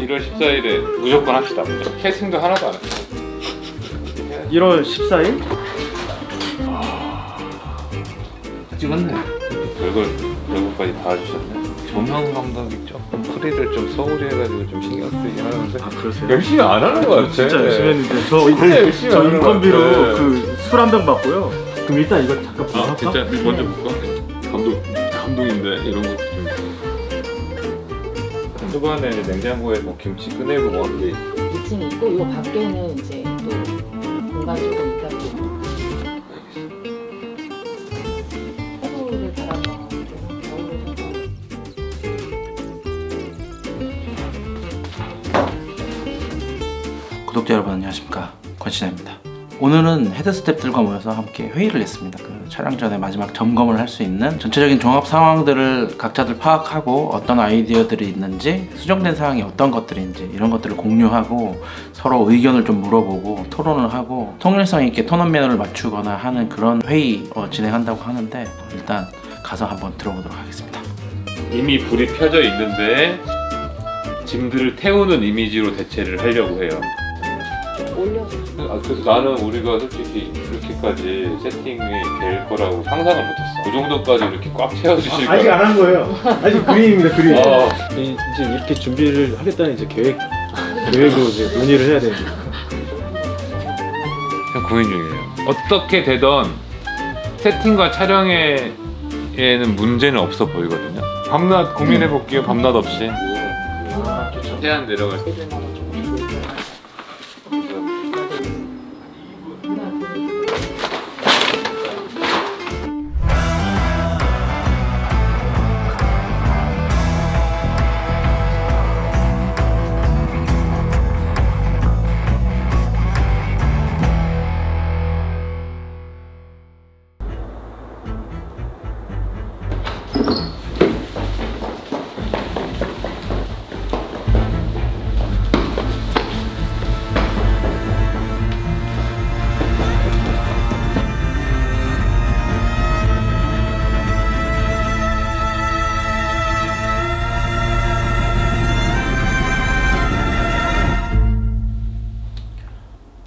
1월 14일에 무조건 합시다. 캐스팅도 하나도 안 했어. 1월 14일? 찍었네. 별걸까지 다 해주셨네. 조명 감독이 조금 프리를 좀 소홀히 해가지고 좀 신경 쓰이긴 하는데. 아 그러세요? 열심히 안 하는 것 같아. 진짜 열심히 했는데 진짜 열심히 저 하는 것 인건비로 같아. 그 술 한 병 받고요. 그럼 일단 이거 잠깐 보고 할까? 진짜 먼저 볼까? 감동인데 이런 것도 좀. 초반에 이제 냉장고에 뭐 김치 꺼내고 뭐 하는데 2층이 있고 이 밖에는 이제 또 공간이 조금 있다 보니까 화로를 달아서 겨울에 구독자 여러분 안녕하십니까, 권신아입니다. 오늘은 헤드 스태프들과 모여서 함께 회의를 했습니다. 그 촬영 전에 마지막 점검을 할 수 있는 전체적인 종합 상황들을 각자들 파악하고 어떤 아이디어들이 있는지, 수정된 사항이 어떤 것들인지 이런 것들을 공유하고 서로 의견을 좀 물어보고 토론을 하고 통일성 있게 톤업 매너를 맞추거나 하는 그런 회의 진행한다고 하는데, 일단 가서 한번 들어보도록 하겠습니다. 이미 불이 펴져 있는데 짐들을 태우는 이미지로 대체를 하려고 해요. 올려서 그래서 나는 우리가 솔직히 이렇게까지 세팅이 될 거라고 상상을 못했어. 그 정도까지 이렇게 꽉 채워주실 아직 거라. 안 한 거예요. 아직 그림입니다, 그림. 어. 이제 이렇게 준비를 하겠다는 이제 계획으로 이제 논의를 해야 되니까. 지금 고민 중이에요. 어떻게 되던 세팅과 촬영에는 문제는 없어 보이거든요. 밤낮 고민해 볼게요. 밤낮 없이. 태안 내려갈 때. 애들 나가 좀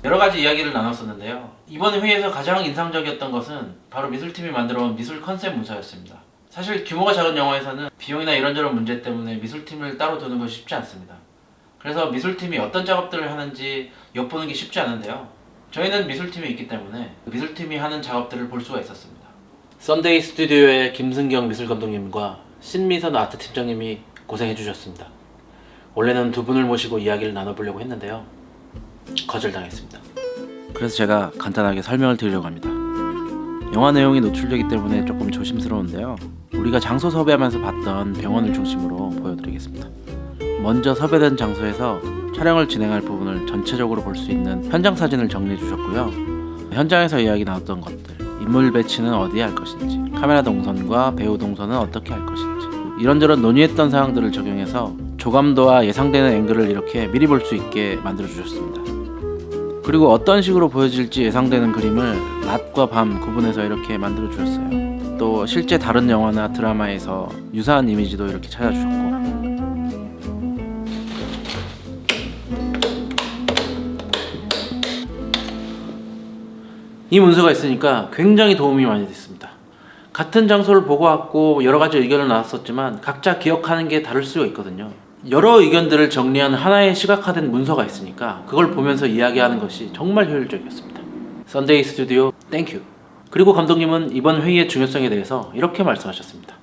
여러 가지 이야기를 나눴었는데요. 이번 회의에서 가장 인상적이었던 것은 바로 미술팀이 만들어온 미술 컨셉 문서였습니다. 사실 규모가 작은 영화에서는 비용이나 이런저런 문제 때문에 미술팀을 따로 두는 것이 쉽지 않습니다. 그래서 미술팀이 어떤 작업들을 하는지 엿보는 게 쉽지 않은데요. 저희는 미술팀이 있기 때문에 그 미술팀이 하는 작업들을 볼 수가 있었습니다. 썬데이 스튜디오의 김승경 미술 감독님과 신미선 아트 팀장님이 고생해주셨습니다. 원래는 두 분을 모시고 이야기를 나눠보려고 했는데요. 거절당했습니다. 그래서 제가 간단하게 설명을 드리려고 합니다. 영화 내용이 노출되기 때문에 조금 조심스러운데요. 우리가 장소 섭외하면서 봤던 병원을 중심으로 보여드리겠습니다. 먼저 섭외된 장소에서 촬영을 진행할 부분을 전체적으로 볼 수 있는 현장 사진을 정리해 주셨고요. 현장에서 이야기 나눴던 것들, 인물 배치는 어디에 할 것인지, 카메라 동선과 배우 동선은 어떻게 할 것인지, 이런저런 논의했던 사항들을 적용해서 조감도와 예상되는 앵글을 이렇게 미리 볼 수 있게 만들어 주셨습니다. 그리고 어떤 식으로 보여질지 예상되는 그림을 낮과 밤 구분해서 이렇게 만들어 주셨어요. 또 실제 다른 영화나 드라마에서 유사한 이미지도 이렇게 찾아주셨고, 이 문서가 있으니까 굉장히 도움이 많이 됐습니다. 같은 장소를 보고 왔고 여러 가지 의견을 나눴었지만 각자 기억하는 게 다를 수가 있거든요. 여러 의견들을 정리한 하나의 시각화된 문서가 있으니까 그걸 보면서 이야기하는 것이 정말 효율적이었습니다. 썬데이 스튜디오 땡큐. 그리고 감독님은 이번 회의의 중요성에 대해서 이렇게 말씀하셨습니다.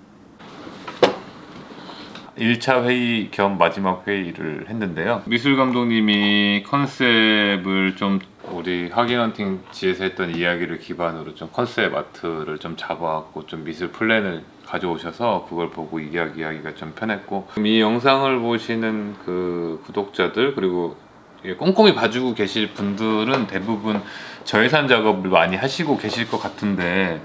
1차 회의 겸 마지막 회의를 했는데요. 미술 감독님이 컨셉을 좀 우리 하기헌팅 지에서 했던 이야기를 기반으로 좀 컨셉 아트를 좀 잡아갖고 좀 미술 플랜을 가져오셔서 그걸 보고 이야기하기가 좀 편했고, 이 영상을 보시는 그 구독자들 그리고 꼼꼼히 봐주고 계실 분들은 대부분 저예산 작업을 많이 하시고 계실 것 같은데,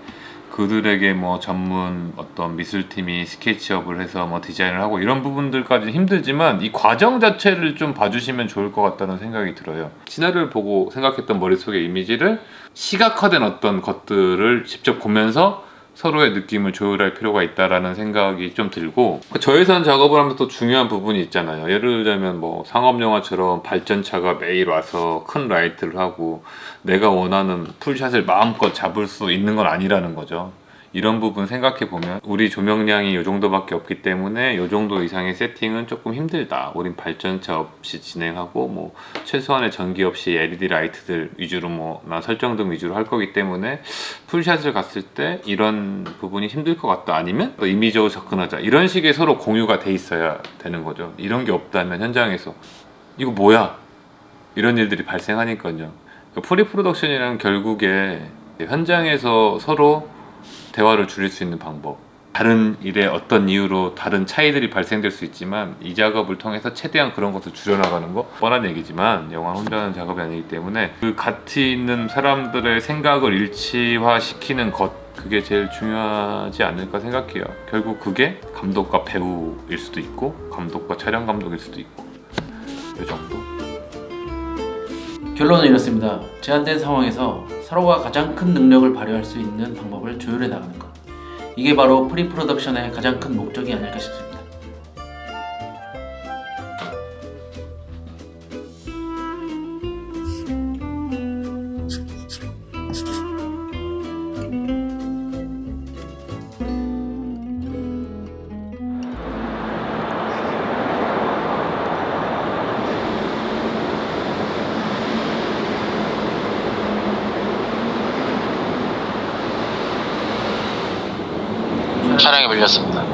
그들에게 뭐 전문 어떤 미술팀이 스케치업을 해서 뭐 디자인을 하고 이런 부분들까지는 힘들지만 이 과정 자체를 좀 봐주시면 좋을 것 같다는 생각이 들어요. 시나리오를 보고 생각했던 머릿속의 이미지를 시각화된 어떤 것들을 직접 보면서 서로의 느낌을 조율할 필요가 있다라는 생각이 좀 들고, 저예산 작업을 하면서 또 중요한 부분이 있잖아요. 예를 들자면 뭐 상업영화처럼 발전차가 매일 와서 큰 라이트를 하고 내가 원하는 풀샷을 마음껏 잡을 수 있는 건 아니라는 거죠. 이런 부분 생각해 보면 우리 조명량이 이 정도밖에 없기 때문에 이 정도 이상의 세팅은 조금 힘들다. 우린 발전차 없이 진행하고 뭐 최소한의 전기 없이 LED 라이트들 위주로 뭐나 설정등 위주로 할 거기 때문에 풀샷을 갔을 때 이런 부분이 힘들 것 같다. 아니면 또 임의적으로 접근하자. 이런 식의 서로 공유가 돼 있어야 되는 거죠. 이런 게 없다면 현장에서 이거 뭐야? 이런 일들이 발생하니까요. 프리 프로덕션이란 결국에 현장에서 서로 대화를 줄일 수 있는 방법, 다른 일에 어떤 이유로 다른 차이들이 발생될 수 있지만 이 작업을 통해서 최대한 그런 것을 줄여나가는 거 뻔한 얘기지만 영화 혼자 하는 작업이 아니기 때문에 그 같이 있는 사람들의 생각을 일치화시키는 것, 그게 제일 중요하지 않을까 생각해요. 결국 그게 감독과 배우일 수도 있고 감독과 촬영 감독일 수도 있고 이 정도. 결론은 이렇습니다. 제한된 상황에서 서로가 가장 큰 능력을 발휘할 수 있는 방법을 조율해 나가는 것. 이게 바로 프리 프로덕션의 가장 큰 목적이 아닐까 싶습니다. 촬영이 밀렸습니다.